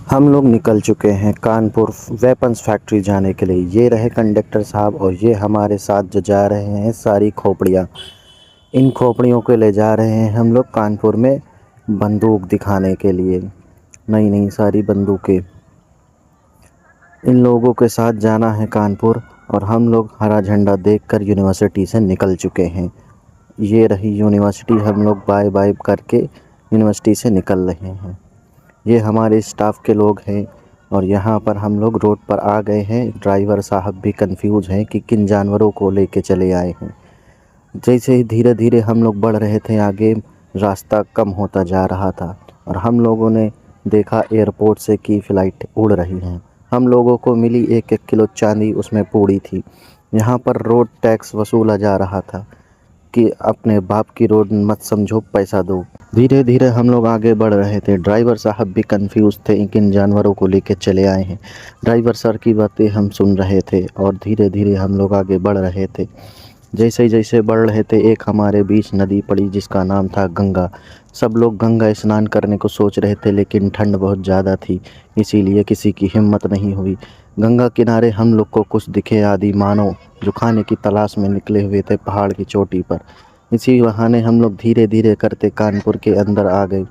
हम लोग निकल चुके हैं कानपुर वेपन्स फैक्ट्री जाने के लिए। ये रहे कंडक्टर साहब और ये हमारे साथ जो जा रहे हैं सारी खोपड़ियाँ। इन खोपड़ियों को ले जा रहे हैं हम लोग कानपुर में बंदूक दिखाने के लिए। नई नई सारी बंदूकें इन लोगों के साथ जाना है कानपुर। और हम लोग हरा झंडा देखकर यूनिवर्सिटी से निकल चुके हैं। ये रही यूनिवर्सिटी, हम लोग बाय बाय करके यूनिवर्सिटी से निकल रहे हैं। ये हमारे स्टाफ के लोग हैं और यहाँ पर हम लोग रोड पर आ गए हैं। ड्राइवर साहब भी कंफ्यूज हैं कि किन जानवरों को लेके चले आए हैं। जैसे ही धीरे धीरे हम लोग बढ़ रहे थे आगे, रास्ता कम होता जा रहा था और हम लोगों ने देखा एयरपोर्ट से कि फ़्लाइट उड़ रही हैं। हम लोगों को मिली 1-1 किलो चांदी, उसमें पूड़ी थी। यहाँ पर रोड टैक्स वसूला जा रहा था कि अपने बाप की रोड मत समझो, पैसा दो। धीरे धीरे हम लोग आगे बढ़ रहे थे। ड्राइवर साहब भी कंफ्यूज थे किन जानवरों को लेकर चले आए हैं। ड्राइवर सर की बातें हम सुन रहे थे और धीरे धीरे हम लोग आगे बढ़ रहे थे। जैसे बढ़ रहे थे, एक हमारे बीच नदी पड़ी जिसका नाम था गंगा। सब लोग गंगा स्नान करने को सोच रहे थे लेकिन ठंड बहुत ज़्यादा थी, इसीलिए किसी की हिम्मत नहीं हुई। गंगा किनारे हम लोग को कुछ दिखे आदि मानव जो खाने की तलाश में निकले हुए थे पहाड़ की चोटी पर। इसी बहाने हम लोग धीरे धीरे करते कानपुर के अंदर आ गए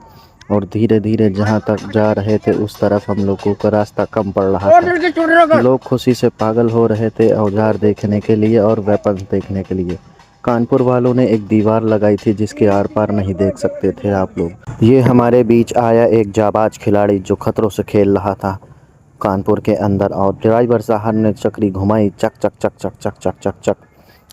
और धीरे धीरे जहाँ तक जा रहे थे उस तरफ हम लोगों का रास्ता कम पड़ रहा था। लोग खुशी से पागल हो रहे थे औजार देखने के लिए और वेपन्स देखने के लिए। कानपुर वालों ने एक दीवार लगाई थी जिसके आर पार नहीं देख सकते थे आप लोग। ये हमारे बीच आया एक जाबाज खिलाड़ी जो खतरों से खेल रहा था कानपुर के अंदर, और ड्राइवर साहब ने चक्री घुमाई, चक चक चक चक चक चक चक चक।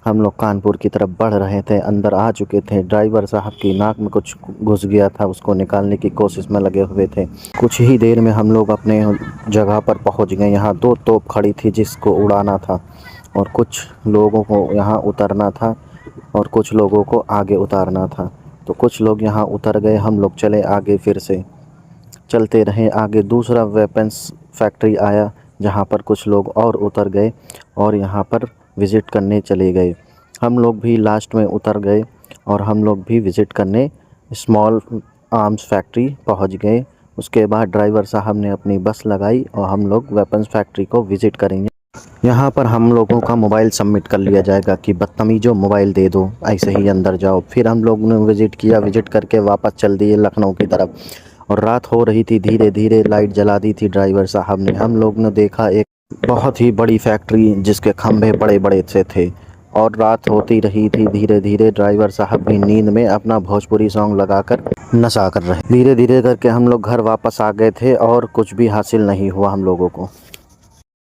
हम लोग कानपुर की तरफ बढ़ रहे थे, अंदर आ चुके थे। ड्राइवर साहब की नाक में कुछ घुस गया था, उसको निकालने की कोशिश में लगे हुए थे। कुछ ही देर में हम लोग अपने जगह पर पहुंच गए। यहाँ 2 तोप खड़ी थी जिसको उड़ाना था और कुछ लोगों को यहाँ उतरना था और कुछ लोगों को आगे उतारना था। तो कुछ लोग यहाँ उतर गए, हम लोग चले आगे। फिर से चलते रहे आगे। दूसरा वेपन्स फैक्ट्री आया जहाँ पर कुछ लोग और उतर गए और यहाँ पर विज़िट करने चले गए। हम लोग भी लास्ट में उतर गए और हम लोग भी विज़िट करने स्मॉल आर्म्स फैक्ट्री पहुँच गए। उसके बाद ड्राइवर साहब ने अपनी बस लगाई और हम लोग वेपन्स फैक्ट्री को विज़िट करेंगे। यहाँ पर हम लोगों का मोबाइल सबमिट कर लिया जाएगा कि बदतमीज़ों मोबाइल दे दो, ऐसे ही अंदर जाओ। फिर हम लोग ने विज़िट किया, विज़िट करके वापस चल दिए लखनऊ की तरफ। और रात हो रही थी, धीरे धीरे लाइट जला दी थी ड्राइवर साहब ने। हम लोग ने देखा एक बहुत ही बड़ी फैक्ट्री जिसके खंभे बड़े बड़े से थे और रात होती रही थी। धीरे धीरे ड्राइवर साहब भी नींद में अपना भोजपुरी सॉन्ग लगाकर नशा कर रहे। धीरे धीरे करके हम लोग घर वापस आ गए थे और कुछ भी हासिल नहीं हुआ हम लोगों को।